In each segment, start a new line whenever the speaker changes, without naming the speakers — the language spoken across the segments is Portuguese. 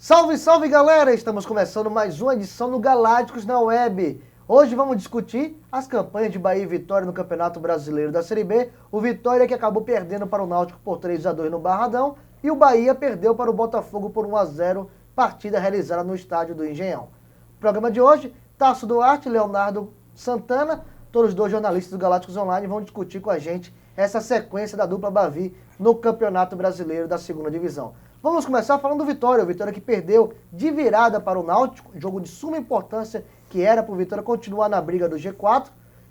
Salve, salve galera! Estamos começando mais uma edição do Galácticos na Web. Hoje vamos discutir as campanhas de Bahia e Vitória no Campeonato Brasileiro da Série B. O Vitória que acabou perdendo para o Náutico por 3-2 no Barradão e o Bahia perdeu para o Botafogo por 1-0, partida realizada no estádio do Engenhão. No programa de hoje, Tasso Duarte e Leonardo Santana, todos os dois jornalistas do Galácticos Online, vão discutir com a gente essa sequência da dupla Bavi no Campeonato Brasileiro da Segunda Divisão. Vamos começar falando do Vitória. O Vitória que perdeu de virada para o Náutico, jogo de suma importância que era para o Vitória continuar na briga do G4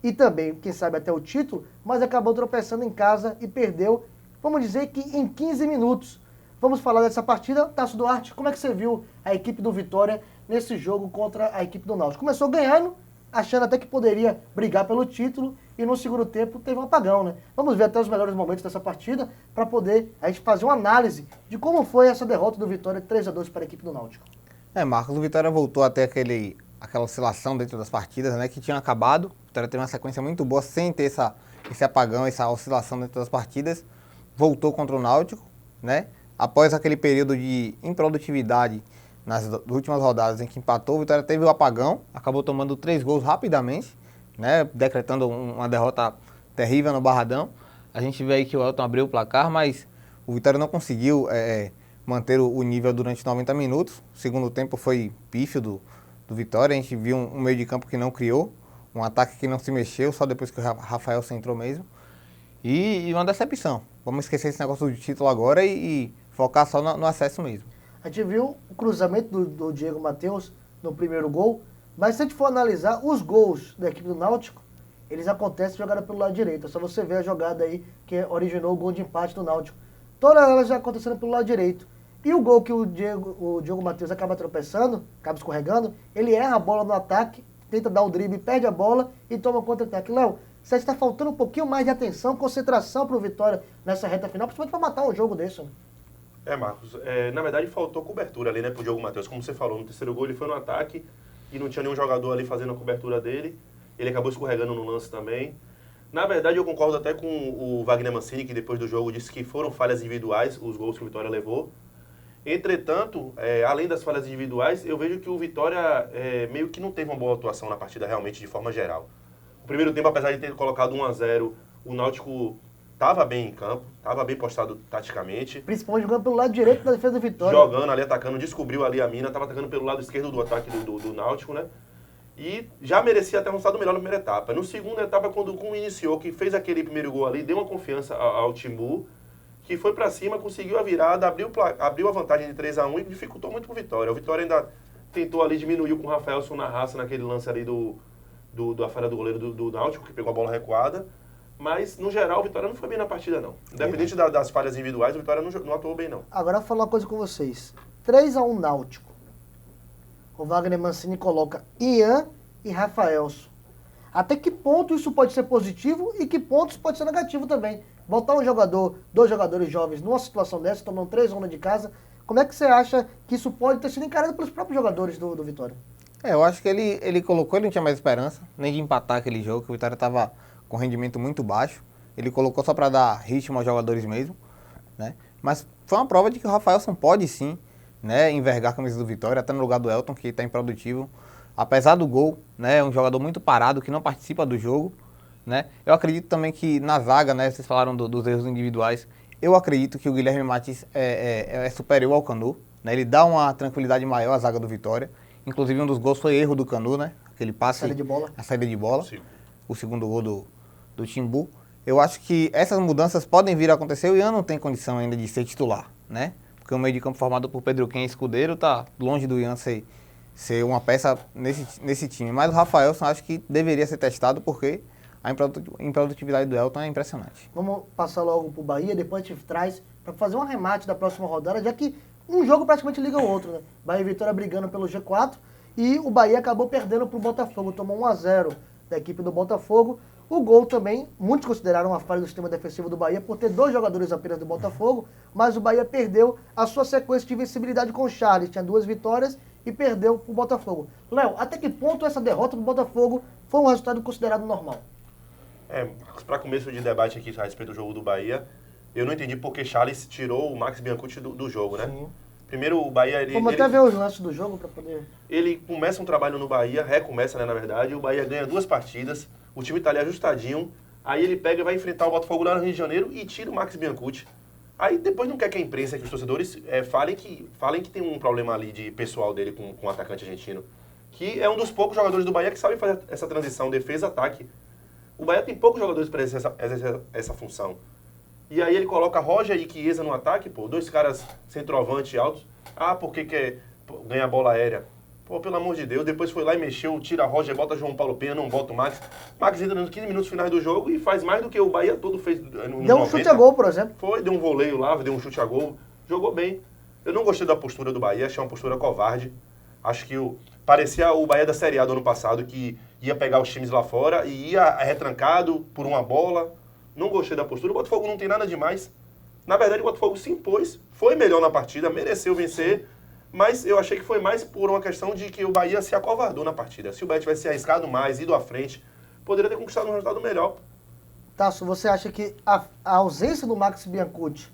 e também, quem sabe, até o título, mas acabou tropeçando em casa e perdeu, vamos dizer que em 15 minutos. Vamos falar dessa partida. Tasso Duarte, como é que você viu a equipe do Vitória nesse jogo contra a equipe do Náutico? Começou ganhando, achando até que poderia brigar pelo título, e no segundo tempo teve um apagão, né? Vamos ver até os melhores momentos dessa partida para poder a gente fazer uma análise de como foi essa derrota do Vitória 3-2 para a equipe do Náutico.
Marcos, o Vitória voltou a ter aquela oscilação dentro das partidas, né, que tinha acabado. O Vitória teve uma sequência muito boa sem ter esse apagão, essa oscilação dentro das partidas. Voltou contra o Náutico, né? Após aquele período de improdutividade nas últimas rodadas em que empatou, o Vitória teve o apagão, acabou tomando 3 gols rapidamente, né, decretando uma derrota terrível no Barradão. A gente vê aí que o Elton abriu o placar, mas o Vitória não conseguiu manter o nível durante 90 minutos. O segundo tempo foi pífio do Vitória. A gente viu um meio de campo que não criou, um ataque que não se mexeu, só depois que o Rafael entrou mesmo. E uma decepção. Vamos esquecer esse negócio do título agora e focar só no acesso mesmo.
A gente viu o cruzamento do Diego Matheus no primeiro gol, mas se a gente for analisar os gols da equipe do Náutico, eles acontecem jogada pelo lado direito. É só você ver a jogada aí que originou o gol de empate do Náutico. Todas elas já acontecendo pelo lado direito. E o gol que o Diego Matheus acaba tropeçando, acaba escorregando, ele erra a bola no ataque, tenta dar o drible, perde a bola e toma contra-ataque. Léo, você está faltando um pouquinho mais de atenção, concentração para o Vitória nessa reta final, principalmente para matar um jogo desse, né?
Marcos, na verdade faltou cobertura ali, né, pro Diogo Matheus. Como você falou, no terceiro gol ele foi no ataque e não tinha nenhum jogador ali fazendo a cobertura dele. Ele acabou escorregando no lance também. Na verdade, eu concordo até com o Wagner Mancini, que depois do jogo disse que foram falhas individuais os gols que o Vitória levou. Entretanto, além das falhas individuais, eu vejo que o Vitória meio que não teve uma boa atuação na partida realmente, de forma geral. O primeiro tempo, apesar de ter colocado 1-0, o Náutico estava bem em campo, estava bem postado taticamente.
Principalmente jogando pelo lado direito da defesa do Vitória.
Jogando ali, atacando, descobriu ali a mina, estava atacando pelo lado esquerdo do ataque do Náutico, né? E já merecia ter um resultado melhor na primeira etapa. No segunda etapa, quando o Kuhn iniciou, que fez aquele primeiro gol ali, deu uma confiança ao Timbu, que foi pra cima, conseguiu a virada, abriu a vantagem de 3-1 e dificultou muito pro Vitória. O Vitória ainda tentou ali, diminuiu com o Rafaelson na raça, naquele lance ali da falha do goleiro do Náutico, que pegou a bola recuada. Mas, no geral, o Vitória não foi bem na partida, não. Independente das falhas individuais, o Vitória não atuou bem, não.
Agora, eu vou falar uma coisa com vocês. 3-1 Náutico. O Wagner Mancini coloca Ian e Rafaelson. Até que ponto isso pode ser positivo e que pontos pode ser negativo também? Botar dois jogadores jovens numa situação dessa, tomando 3-1 de casa, como é que você acha que isso pode ter sido encarado pelos próprios jogadores do Vitória?
Eu acho que ele colocou, ele não tinha mais esperança, nem de empatar aquele jogo, que o Vitória estava com rendimento muito baixo. Ele colocou só para dar ritmo aos jogadores mesmo, né? Mas foi uma prova de que o Rafaelson pode sim, né, envergar a camisa do Vitória, até no lugar do Elton, que está improdutivo. Apesar do gol, né, é um jogador muito parado, que não participa do jogo, né? Eu acredito também que na zaga, né, vocês falaram dos erros individuais, eu acredito que o Guilherme Martins é superior ao Canu, né? Ele dá uma tranquilidade maior à zaga do Vitória. Inclusive um dos gols foi erro do Canu, né? Aquele passe, a saída de bola. Sim. O segundo gol do Timbu. Eu acho que essas mudanças podem vir a acontecer. O Ian não tem condição ainda de ser titular, né? Porque o meio de campo formado por Pedro Quem e Escudeiro tá longe do Ian ser uma peça nesse time. Mas o Rafaelson acho que deveria ser testado porque a improdutividade do Elton é impressionante.
Vamos passar logo pro Bahia, depois a gente traz para fazer um arremate da próxima rodada, já que um jogo praticamente liga o outro, né? Bahia e Vitória brigando pelo G4 e o Bahia acabou perdendo pro Botafogo, tomou 1-0 da equipe do Botafogo. O gol também, muitos consideraram uma falha do sistema defensivo do Bahia por ter 2 jogadores apenas do Botafogo, mas o Bahia perdeu a sua sequência de vencibilidade com o Charles, tinha 2 vitórias e perdeu pro Botafogo. Léo, até que ponto essa derrota do Botafogo foi um resultado considerado normal?
Para começo de debate aqui a respeito do jogo do Bahia, eu não entendi porque Charles tirou o Max Biancucci do jogo, né? Sim. Primeiro, o Bahia...
Vamos até ver os lances do jogo para poder...
Ele começa um trabalho no Bahia, recomeça, né, na verdade. O Bahia ganha 2 partidas, o time tá ali ajustadinho. Aí ele pega e vai enfrentar o Botafogo lá no Rio de Janeiro e tira o Max Biancucci. Aí depois não quer que a imprensa, que os torcedores falem que tem um problema ali de pessoal dele com o atacante argentino. Que é um dos poucos jogadores do Bahia que sabe fazer essa transição defesa-ataque. O Bahia tem poucos jogadores para exercer essa função. E aí ele coloca Roger e Chiesa no ataque, pô, 2 caras centroavante altos. Ah, porque quer ganhar bola aérea? Pô, pelo amor de Deus, depois foi lá e mexeu, tira Roger, bota João Paulo Penha, não bota o Max. Max entra nos 15 minutos finais do jogo e faz mais do que o Bahia todo fez no
Deu um chute a gol, por exemplo.
Foi, deu um voleio lá, deu um chute a gol, jogou bem. Eu não gostei da postura do Bahia, achei uma postura covarde. Acho que parecia o Bahia da Série A do ano passado, que ia pegar os times lá fora e ia retrancado por uma bola. Não gostei da postura. O Botafogo não tem nada demais. Na verdade, o Botafogo se impôs, foi melhor na partida, mereceu vencer, mas eu achei que foi mais por uma questão de que o Bahia se acovardou na partida. Se o Bahia tivesse arriscado mais, ido à frente, poderia ter conquistado um resultado melhor.
Tasso, você acha que a ausência do Max Biancucci,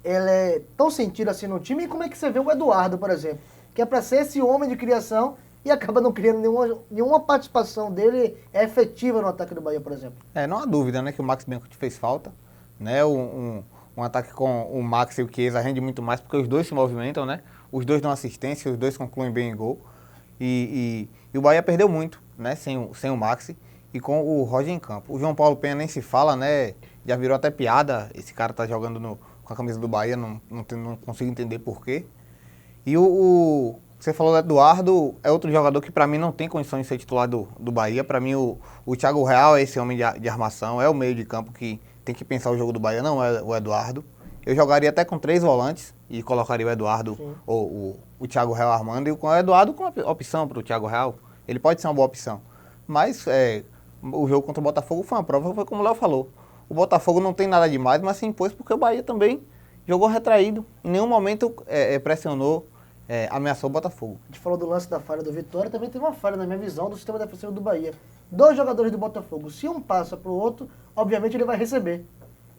ela é tão sentida assim no time? E como é que você vê o Eduardo, por exemplo? Que é para ser esse homem de criação e acaba não criando nenhuma participação dele efetiva no ataque do Bahia, por exemplo.
Não há dúvida, né, que o Max Biancucci fez falta, né, um ataque com o Max e o Chiesa rende muito mais porque os dois se movimentam, né, os dois dão assistência, os dois concluem bem em gol e o Bahia perdeu muito, né, sem o Max e com o Roger em campo. O João Paulo Penha nem se fala, né, já virou até piada, esse cara tá jogando com a camisa do Bahia, não consigo entender por quê. E você falou do Eduardo, é outro jogador que para mim não tem condições de ser titular do Bahia. Para mim o Thiago Real é esse homem de armação, é o meio de campo que tem que pensar o jogo do Bahia, não é o Eduardo. Eu jogaria até com 3 volantes e colocaria o Eduardo ou o Thiago Real armando e com o Eduardo com opção para o Thiago Real. Ele pode ser uma boa opção. Mas o jogo contra o Botafogo foi uma prova, foi como o Léo falou. O Botafogo não tem nada demais, mas se impôs porque o Bahia também jogou retraído. Em nenhum momento pressionou, ameaçou o Botafogo.
A gente falou do lance da falha do Vitória, também teve uma falha, na minha visão, do sistema defensivo do Bahia. 2 jogadores do Botafogo, se um passa para o outro, obviamente ele vai receber.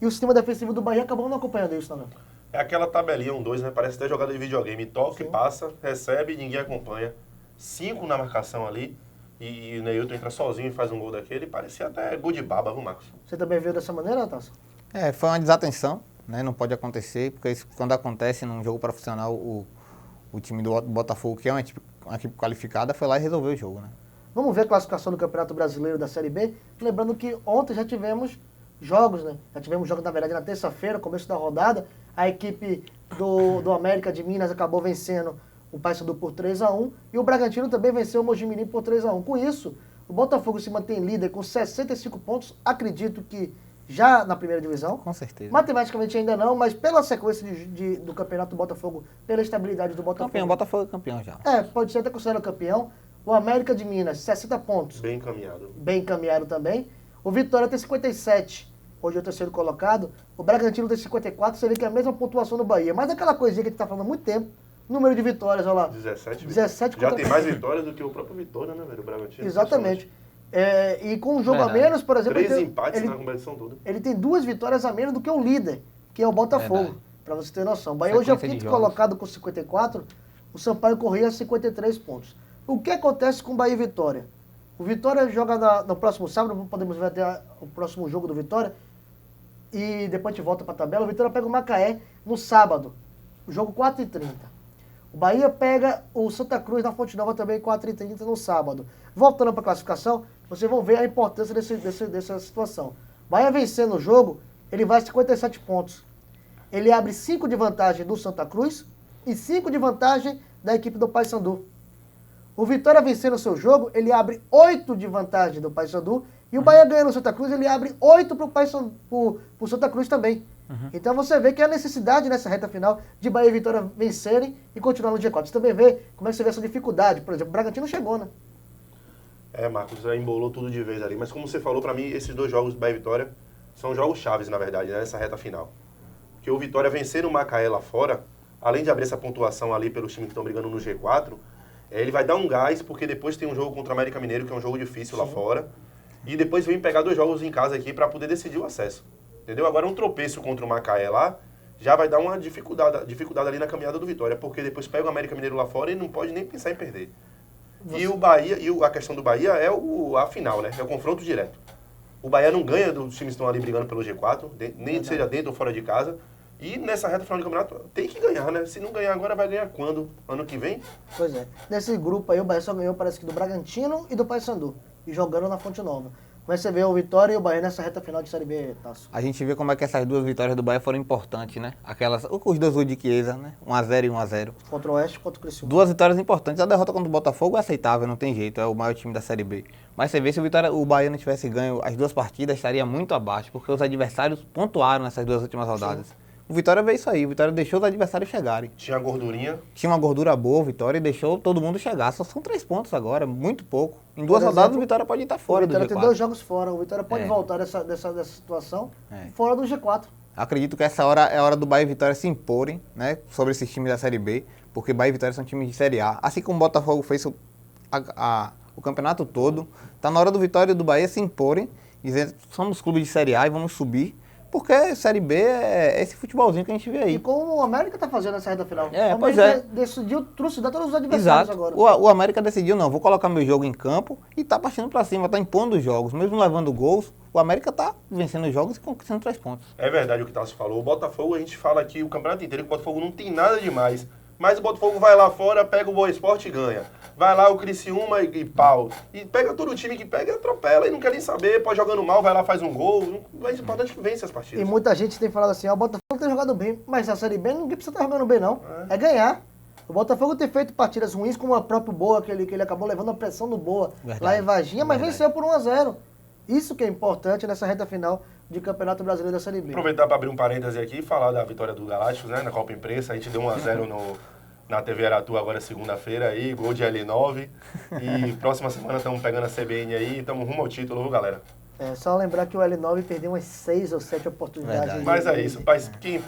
E o sistema defensivo do Bahia acabou não acompanhando isso também.
É aquela tabelinha 1-2, né? Parece até jogada de videogame. Toca e passa, recebe e ninguém acompanha. 5 na marcação ali. E o Neilton entra sozinho e faz um gol daquele. Parecia até gol de baba, viu, Marcos?
Você também viu dessa maneira, Tasso?
Foi uma desatenção, né? Não pode acontecer, porque isso, quando acontece num jogo profissional, o time do Botafogo, que é uma equipe qualificada, foi lá e resolveu o jogo, né?
Vamos ver a classificação do Campeonato Brasileiro da Série B. Lembrando que ontem já tivemos jogos, né? Já tivemos jogos, na verdade, na terça-feira, começo da rodada. A equipe do América de Minas acabou vencendo o Paysandu por 3-1. E o Bragantino também venceu o Mojimirim por 3-1. Com isso, o Botafogo se mantém líder com 65 pontos. Acredito que já na primeira divisão.
Com certeza.
Matematicamente ainda não, mas pela sequência do campeonato do Botafogo, pela estabilidade do Botafogo.
Campeão, Botafogo é campeão já.
Pode ser até considerado campeão. O América de Minas, 60 pontos.
Bem encaminhado.
Bem encaminhado também. O Vitória tem 57, hoje é o terceiro colocado. O Bragantino tem 54, você vê que é a mesma pontuação do Bahia. Mas aquela coisinha que a gente tá falando há muito tempo, número de vitórias, olha lá.
17 Já tem mais vitórias do que o próprio Vitória, né, velho? O Bragantino.
Exatamente. E com um jogo a menos, por exemplo...
3 empates na competição toda.
Ele tem 2 vitórias a menos do que o líder, que é o Botafogo, para você ter noção. O Bahia hoje é o quinto colocado com 54, o Sampaio Corrêa 53 pontos. O que acontece com o Bahia e Vitória? O Vitória joga no próximo sábado, podemos ver até o próximo jogo do Vitória, e depois a gente volta para a tabela. O Vitória pega o Macaé no sábado, o jogo 4h30. O Bahia pega o Santa Cruz na Fonte Nova também 4h30 no sábado. Voltando para a classificação, vocês vão ver a importância dessa situação. O Bahia vencendo o jogo, ele vai a 57 pontos. Ele abre 5 de vantagem do Santa Cruz e 5 de vantagem da equipe do Paysandu. O Vitória vencendo o seu jogo, ele abre 8 de vantagem do Paysandu. E o Bahia ganhando o Santa Cruz, ele abre 8 para o Santa Cruz também. Então você vê que há necessidade nessa reta final de Bahia e Vitória vencerem e continuar no G4. Você também vê como é que você vê essa dificuldade. Por exemplo, o Bragantino chegou, né?
Marcos, já embolou tudo de vez ali. Mas como você falou, para mim, esses 2 jogos do Bahia e Vitória são jogos chaves, na verdade, né, nessa reta final. Porque o Vitória vencer o Macaé lá fora, além de abrir essa pontuação ali pelos times que estão brigando no G4, ele vai dar um gás, porque depois tem um jogo contra o América Mineiro, que é um jogo difícil lá fora. E depois vem pegar 2 jogos em casa aqui para poder decidir o acesso. Entendeu? Agora um tropeço contra o Macaé lá já vai dar uma dificuldade ali na caminhada do Vitória, porque depois pega o América Mineiro lá fora e não pode nem pensar em perder. E o Bahia, a questão do Bahia é a final, né? É o confronto direto. O Bahia não ganha dos times que estão ali brigando pelo G4, nem seja dentro ou fora de casa. E nessa reta final de campeonato tem que ganhar, né? Se não ganhar agora, vai ganhar quando? Ano que vem?
Pois é. Nesse grupo aí, o Bahia só ganhou, parece que do Bragantino e do Paysandu. E jogando na Fonte Nova. Mas você vê o Vitória e o Bahia nessa reta final de Série B, Tasso.
A gente vê como é que essas duas vitórias do Bahia foram importantes, né? Os dois gols de Chiesa, né? 1x0 e 1x0.
Contra o Oeste e contra o Criciúma.
Duas vitórias importantes. A derrota contra o Botafogo é aceitável, não tem jeito. É o maior time da Série B. Mas você vê, se o Bahia não tivesse ganho as duas partidas, estaria muito abaixo. Porque os adversários pontuaram nessas duas últimas rodadas. Sim. O Vitória veio isso aí. O Vitória deixou os adversários chegarem.
Tinha gordurinha.
Tinha uma gordura boa, o Vitória, e deixou todo mundo chegar. Só são 3 pontos agora, muito pouco. Em duas rodadas, o Vitória pode estar fora do G4.
O Vitória tem 2 jogos fora. O Vitória pode voltar dessa situação fora do G4.
Acredito que essa hora é a hora do Bahia e Vitória se imporem, né, sobre esses times da Série B, porque Bahia e Vitória são times de Série A. Assim como o Botafogo fez o campeonato todo, tá na hora do Vitória e do Bahia se imporem, dizendo que somos clubes de Série A e vamos subir. Porque Série B é esse futebolzinho que a gente vê aí.
E como o América tá fazendo nessa reta final.
É,
o
pois
América decidiu trucidar todos os adversários.
Exato.
Agora.
O América decidiu, não, vou colocar meu jogo em campo e tá partindo pra cima, tá impondo os jogos. Mesmo levando gols, o América tá vencendo os jogos e conquistando 3 pontos.
É verdade o que o Tasso falou. O Botafogo, a gente fala aqui o campeonato inteiro que o Botafogo não tem nada demais. Mas o Botafogo vai lá fora, pega o Boa Esporte e ganha. Vai lá o Criciúma e pau. E pega todo o time que pega e atropela e não quer nem saber. Pode jogando mal, vai lá, faz um gol. Mas o importante é que vence as partidas.
E muita gente tem falado assim, o Botafogo tem jogado bem, mas a Série B ninguém precisa estar jogando bem não. É ganhar. O Botafogo tem feito partidas ruins, como a própria Boa, que ele acabou levando a pressão do Boa lá em Varginha, mas venceu por 1x0. Isso que é importante nessa reta final de Campeonato Brasileiro da Série B.
Aproveitar para abrir um parêntese aqui e falar da vitória do Galácticos, né, na Copa Imprensa. A gente deu 1x0 na TV Aratu agora segunda-feira aí, gol de L9. E próxima semana estamos pegando a CBN aí e estamos rumo ao título, viu, galera?
É, só lembrar que o L9 perdeu umas 6 ou 7 oportunidades.
Mas é isso, quem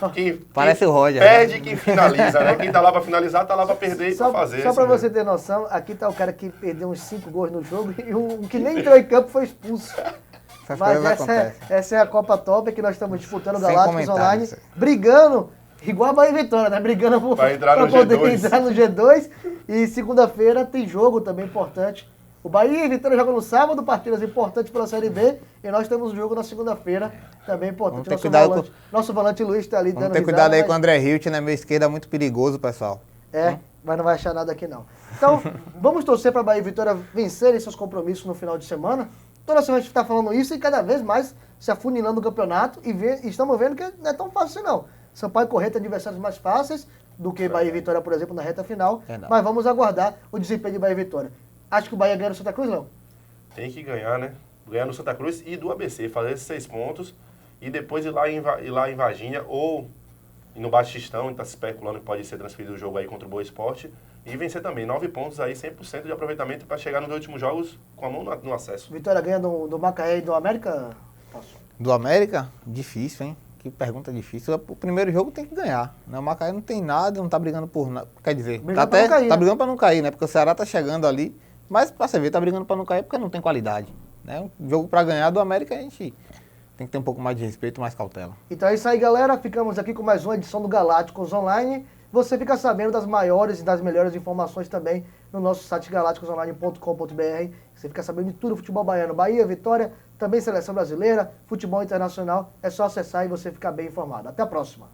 Parece o Roger.
Perde quem finaliza, né? Quem tá lá pra finalizar, tá lá pra perder e pra fazer.
Só pra você ter noção, aqui tá o cara que perdeu uns 5 gols no jogo e um que nem entrou em campo foi expulso. Mas essa é a Copa Top que nós estamos disputando, Galácticos Online, brigando, igual a Bahia e Vitória, né? Brigando pra poder entrar no G2. E segunda-feira tem jogo também importante. O Bahia e Vitória jogam no sábado, partidas importantes pela Série B. E nós temos um jogo na segunda-feira, também importante. Nosso volante Luiz está ali dando risada.
Vamos ter cuidado aí com o André Hilt, né? Meu esquerda é muito perigoso, pessoal.
Mas não vai achar nada aqui não. Então, vamos torcer para Bahia e Vitória vencerem seus compromissos no final de semana. Toda semana a gente está falando isso e cada vez mais se afunilando o campeonato. E estamos vendo que não é tão fácil assim não. Sampaio Corrêa tem adversários mais fáceis do que Bahia e Vitória, por exemplo, na reta final. Mas vamos aguardar o desempenho de Bahia e Vitória. Acho que o Bahia ganha no Santa Cruz, não?
Tem que ganhar, né? Ganhar no Santa Cruz e do ABC, fazer esses 6 pontos e depois ir lá em Varginha ou no Batistão, está se especulando que pode ser transferido o jogo aí contra o Boa Esporte e vencer também. 9 pontos aí, 100% de aproveitamento para chegar nos últimos jogos com a mão no acesso.
Vitória ganha do Macaé e do América?
Do América? Difícil, hein? Que pergunta difícil. O primeiro jogo tem que ganhar. Né? O Macaé não tem nada, não tá brigando por nada. Quer dizer, tá brigando para não cair, né? Porque o Ceará tá chegando ali. Mas pra você ver, tá brigando para não cair porque não tem qualidade. Né? Um jogo para ganhar do América a gente tem que ter um pouco mais de respeito, mais cautela.
Então é isso aí, galera. Ficamos aqui com mais uma edição do Galácticos Online. Você fica sabendo das maiores e das melhores informações também no nosso site galácticosonline.com.br. Você fica sabendo de tudo, futebol baiano, Bahia, Vitória, também seleção brasileira, futebol internacional. É só acessar e você ficar bem informado. Até a próxima.